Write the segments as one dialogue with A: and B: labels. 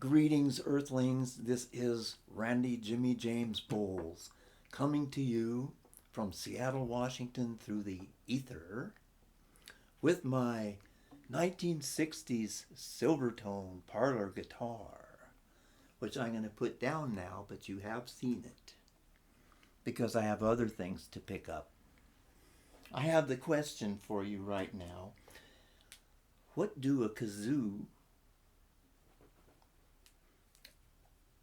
A: Greetings, Earthlings. This is Randy Jimmie James Bowles coming to you from Seattle, Washington through the ether with my 1960s Silvertone parlor guitar, which I'm going to put down now, but you have seen it because I have other things to pick up. I have the question for you right now. What do a kazoo,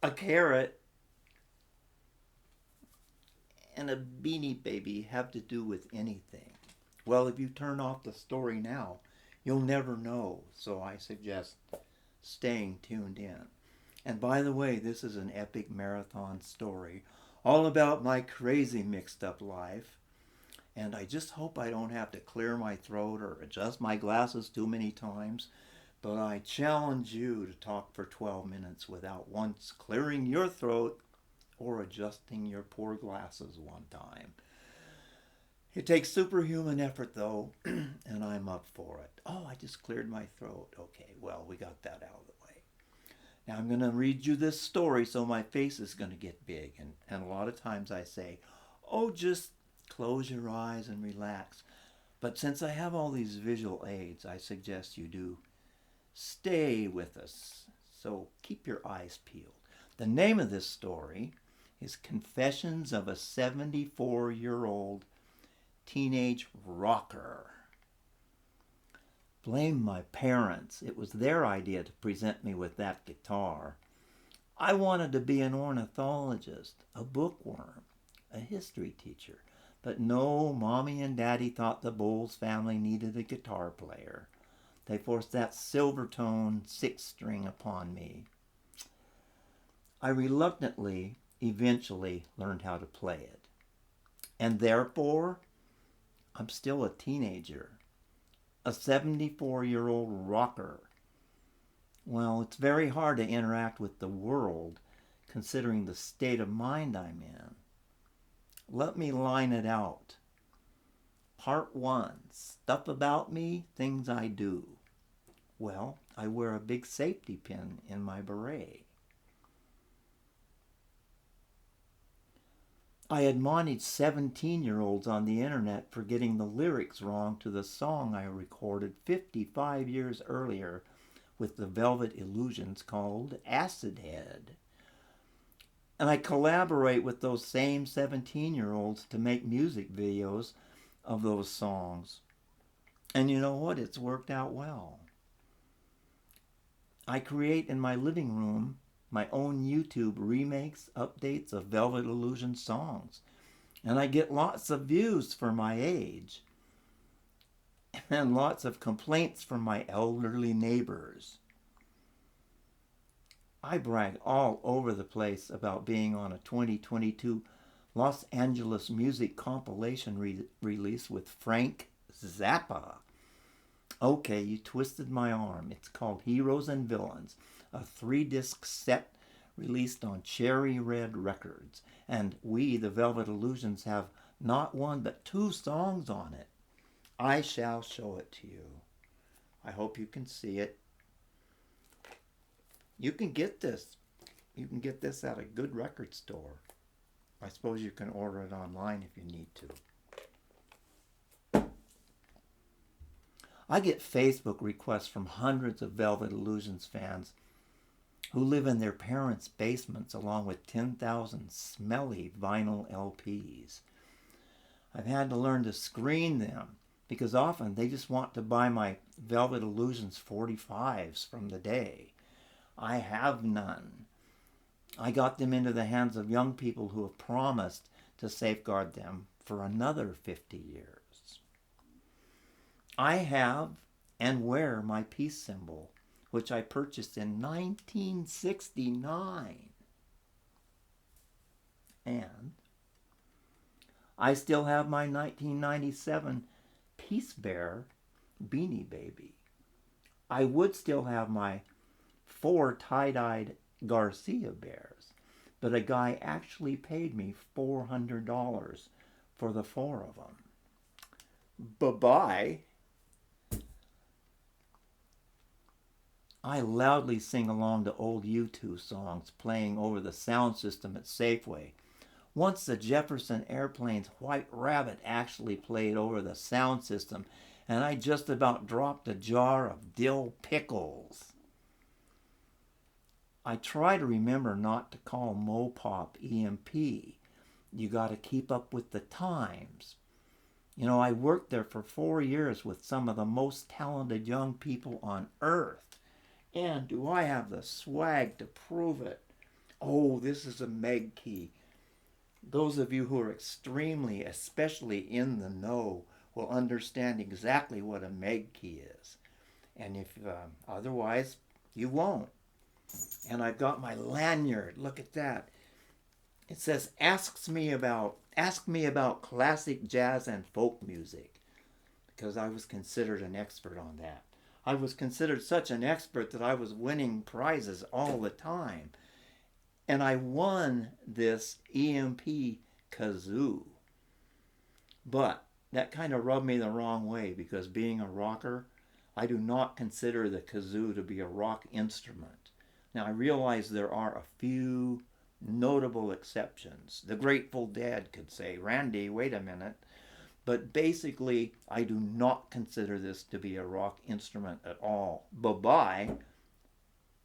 A: a carrot, and a beanie baby have to do with anything? Well, if you turn off the story now, you'll never know, so I suggest staying tuned in. And by the way, this is an epic marathon story all about my crazy mixed up life. And I just hope I don't have to clear my throat or adjust my glasses too many times. But I challenge you to talk for 12 minutes without once clearing your throat or adjusting your poor glasses one time. It takes superhuman effort, though, and I'm up for it. Oh, I just cleared my throat. Okay, well, we got that out of the way. Now I'm going to read you this story, so my face is going to get big. And a lot of times I say, oh, just close your eyes and relax. But since I have all these visual aids, I suggest you do stay with us. So keep your eyes peeled. The name of this story is Confessions of a 74-year-old Teenage Rocker. Blame my parents. It was their idea to present me with that guitar. I wanted to be an ornithologist, a bookworm, a history teacher. But no, Mommy and Daddy thought the Bowles family needed a guitar player. They forced that Silvertone 6-string upon me. I reluctantly, eventually learned how to play it. And therefore, I'm still a teenager, a 74-year-old rocker. Well, it's very hard to interact with the world considering the state of mind I'm in. Let me line it out. Part 1, stuff about me, things I do. Well, I wear a big safety pin in my beret. I admonished 17-year-olds on the internet for getting the lyrics wrong to the song I recorded 55 years earlier with the Velvet Illusions called Acid Head. And I collaborate with those same 17-year-olds to make music videos of those songs. And you know what? It's worked out well. I create in my living room my own YouTube remakes, updates of Velvet Illusion songs. And I get lots of views for my age. And lots of complaints from my elderly neighbors. I brag all over the place about being on a 2022 Los Angeles music compilation release with Frank Zappa. Okay, you twisted my arm. It's called Heroes and Villains, a 3-disc set released on Cherry Red Records. And we, the Velvet Illusions, have not one but 2 songs on it. I shall show it to you. I hope you can see it. You can get this. You can get this at a good record store. I suppose you can order it online if you need to. I get Facebook requests from hundreds of Velvet Illusions fans who live in their parents' basements along with 10,000 smelly vinyl LPs. I've had to learn to screen them because often they just want to buy my Velvet Illusions 45s from the day. I have none. I got them into the hands of young people who have promised to safeguard them for another 50 years. I have and wear my peace symbol, which I purchased in 1969. And I still have my 1997 Peace Bear Beanie Baby. I would still have my 4 tie-dyed Garcia bears, but a guy actually paid me $400 for the 4 of them. Bye-bye. I loudly sing along to old U2 songs playing over the sound system at Safeway. Once the Jefferson Airplane's White Rabbit actually played over the sound system, and I just about dropped a jar of dill pickles. I try to remember not to call Mopop EMP. You got to keep up with the times. You know, I worked there for 4 years with some of the most talented young people on earth. And do I have the swag to prove it? Oh, this is a Meg key. Those of you who are extremely, especially in the know, will understand exactly what a Meg key is. And if otherwise, you won't. And I've got my lanyard. Look at that. It says, ask me about classic jazz and folk music, because I was considered an expert on that. I was considered such an expert that I was winning prizes all the time. And I won this EMP kazoo. But that kind of rubbed me the wrong way, because being a rocker, I do not consider the kazoo to be a rock instrument. Now, I realize there are a few notable exceptions. The Grateful Dead could say, Randy, wait a minute. But basically, I do not consider this to be a rock instrument at all. Bye-bye.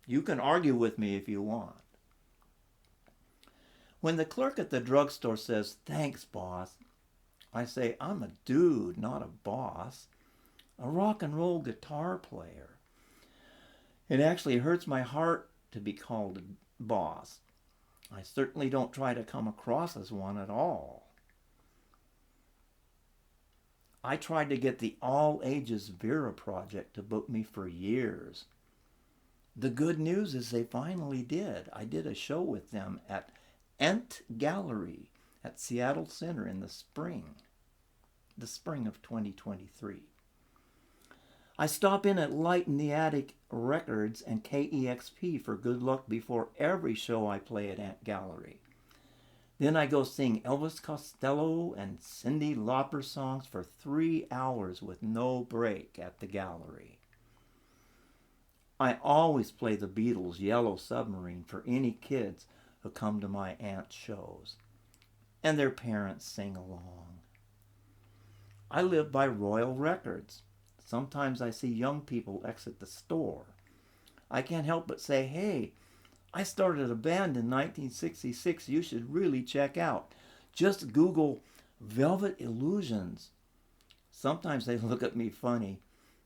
A: You can argue with me if you want. When the clerk at the drugstore says, thanks, boss, I say, I'm a dude, not a boss. A rock and roll guitar player. It actually hurts my heart to be called a boss. I certainly don't try to come across as one at all. I tried to get the All Ages Vera Project to book me for years. The good news is they finally did. I did a show with them at Ent Gallery at Seattle Center in the spring of 2023. I stop in at Light in the Attic Records and KEXP for good luck before every show I play at Ent Gallery. Then I go sing Elvis Costello and Cyndi Lauper songs for 3 hours with no break at the gallery. I always play the Beatles' Yellow Submarine for any kids who come to my aunt's shows, and their parents sing along. I live by Royal Records. Sometimes I see young people exit the store. I can't help but say, hey, I started a band in 1966 you should really check out. Just Google Velvet Illusions. Sometimes they look at me funny,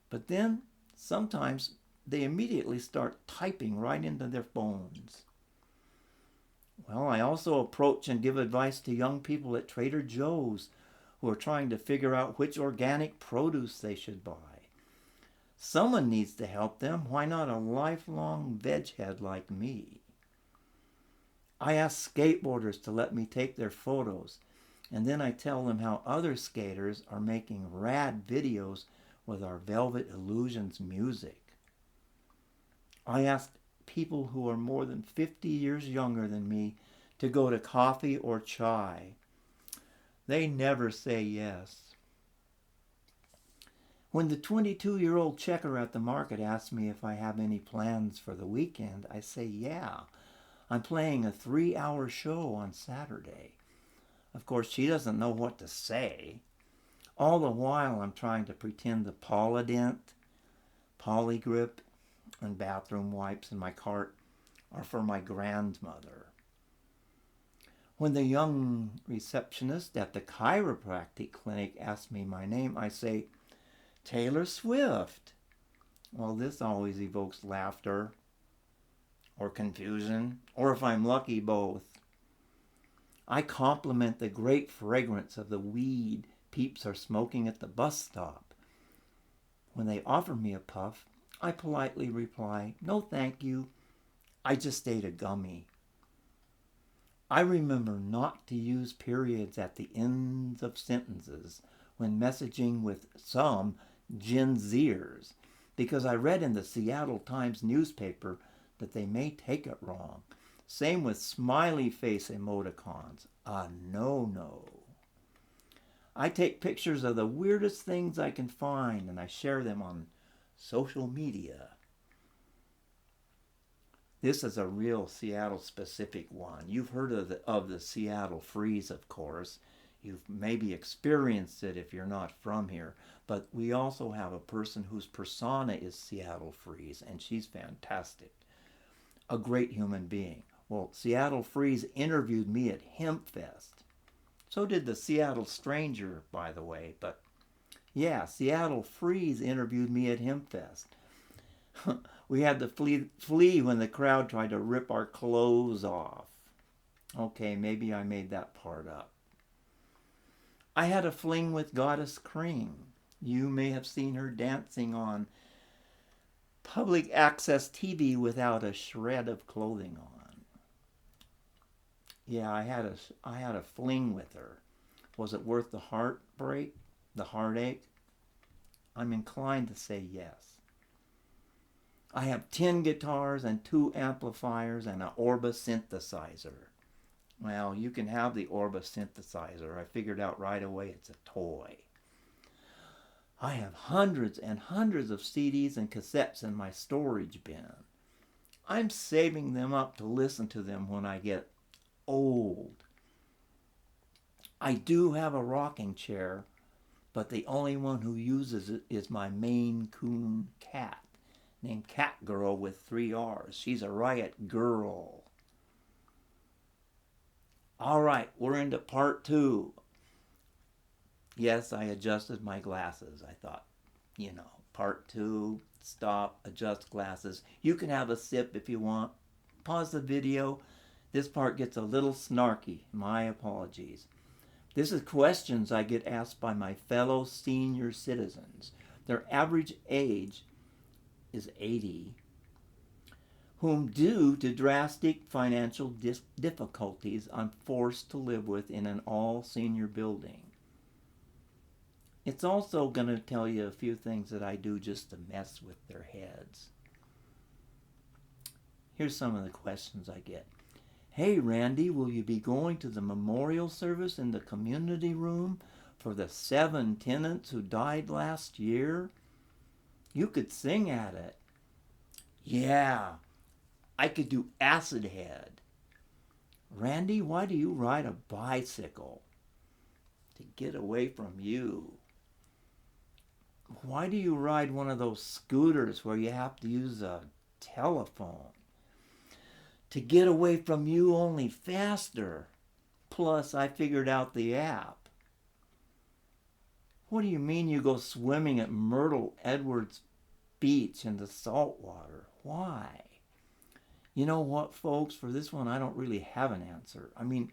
A: but then sometimes they immediately start typing right into their phones. Well, I also approach and give advice to young people at Trader Joe's who are trying to figure out which organic produce they should buy. Someone needs to help them. Why not a lifelong veg head like me? I ask skateboarders to let me take their photos, and then I tell them how other skaters are making rad videos with our Velvet Illusions music. I ask people who are more than 50 years younger than me to go to coffee or chai. They never say yes. When the 22-year-old checker at the market asks me if I have any plans for the weekend, I say, yeah, I'm playing a 3-hour show on Saturday. Of course, she doesn't know what to say. All the while, I'm trying to pretend the Polydent, Polygrip, and bathroom wipes in my cart are for my grandmother. When the young receptionist at the chiropractic clinic asks me my name, I say, Taylor Swift. Well, this always evokes laughter or confusion, or if I'm lucky, both. I compliment the great fragrance of the weed peeps are smoking at the bus stop. When they offer me a puff, I politely reply, no thank you, I just ate a gummy. I remember not to use periods at the ends of sentences when messaging with some Gen Zers, because I read in the Seattle Times newspaper that they may take it wrong. Same with smiley face emoticons. A no-no. I take pictures of the weirdest things I can find and I share them on social media. This is a real Seattle-specific one. You've heard of the Seattle freeze, of course. You've maybe experienced it if you're not from here. But we also have a person whose persona is Seattle freeze, and she's fantastic. A great human being. Well, Seattle freeze interviewed me at HempFest. So did the Seattle Stranger, by the way. But yeah, Seattle freeze interviewed me at HempFest. We had to flee when the crowd tried to rip our clothes off. Okay, maybe I made that part up. I had a fling with Goddess Cream. You may have seen her dancing on public access TV without a shred of clothing on. Yeah, I had a fling with her. Was it worth the heartbreak, the heartache? I'm inclined to say yes. I have 10 guitars and 2 amplifiers and an Orba synthesizer. Well, you can have the Orba synthesizer. I figured out right away it's a toy. I have hundreds and hundreds of CDs and cassettes in my storage bin. I'm saving them up to listen to them when I get old. I do have a rocking chair, but the only one who uses it is my Maine Coon cat, named Cat Girl with 3 R's. She's a riot girl. All right, we're into part 2. Yes, I adjusted my glasses. I thought, part 2, stop, adjust glasses. You can have a sip if you want. Pause the video. This part gets a little snarky. My apologies. This is questions I get asked by my fellow senior citizens. Their average age is 80, whom due to drastic financial difficulties I'm forced to live with in an all-senior building. It's also going to tell you a few things that I do just to mess with their heads. Here's some of the questions I get. Hey Randy, will you be going to the memorial service in the community room for the 7 tenants who died last year? You could sing at it. Yeah, I could do acid head. Randy, why do you ride a bicycle? To get away from you. Why do you ride one of those scooters where you have to use a telephone? To get away from you, only faster. Plus, I figured out the app. What do you mean you go swimming at Myrtle Edwards Beach in the salt water? Why? You know what, folks? For this one, I don't really have an answer. I mean,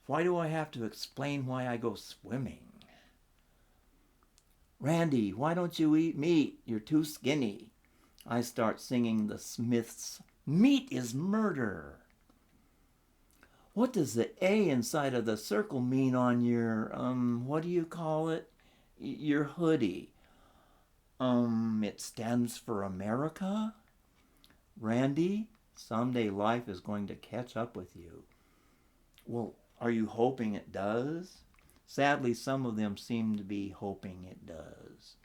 A: why do I have to explain why I go swimming? Randy, why don't you eat meat? You're too skinny. I start singing the Smiths' Meat is Murder. What does the A inside of the circle mean on your, what do you call it? Your hoodie. It stands for America? Randy, someday life is going to catch up with you. Well, are you hoping it does? Sadly, some of them seem to be hoping it does.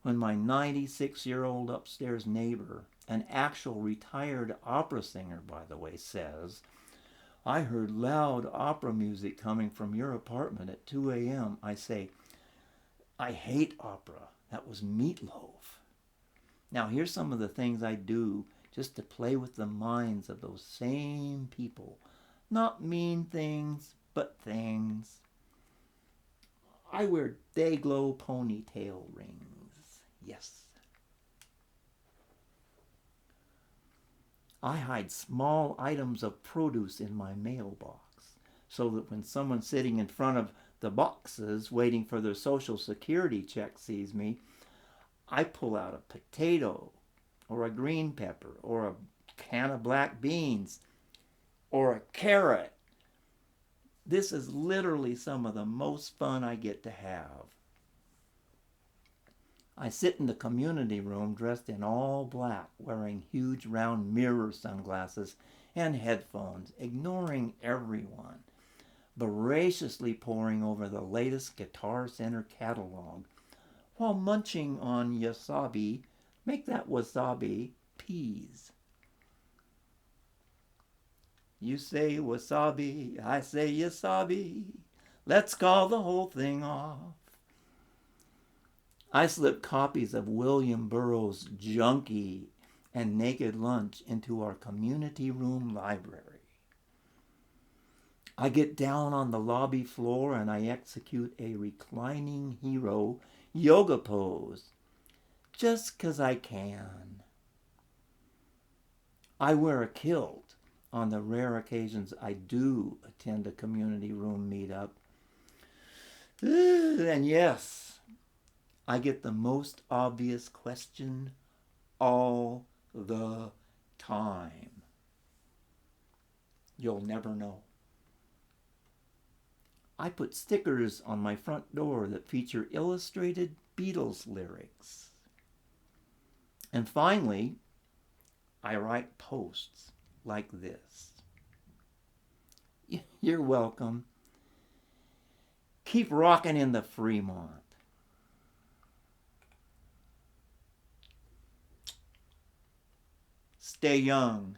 A: When my 96-year-old upstairs neighbor, an actual retired opera singer, by the way, says, I heard loud opera music coming from your apartment at 2 a.m., I say, I hate opera. That was Meatloaf. Now, here's some of the things I do just to play with the minds of those same people. Not mean things, but things. I wear day-glow ponytail rings. Yes. I hide small items of produce in my mailbox so that when someone sitting in front of the boxes waiting for their Social Security check sees me, I pull out a potato or a green pepper or a can of black beans or a carrot. This is literally some of the most fun I get to have. I sit in the community room dressed in all black, wearing huge round mirror sunglasses and headphones, ignoring everyone, voraciously poring over the latest Guitar Center catalog, while munching on wasabi, make that wasabi, peas. You say wasabi, I say yasabi. Let's call the whole thing off. I slipped copies of William Burroughs' Junkie and Naked Lunch into our community room library. I get down on the lobby floor and I execute a reclining hero yoga pose, just 'cause I can. I wear a kilt on the rare occasions I do attend a community room meetup. And yes, I get the most obvious question all the time. You'll never know. I put stickers on my front door that feature illustrated Beatles lyrics. And finally, I write posts like this. You're welcome. Keep rocking in the Fremont. Stay young.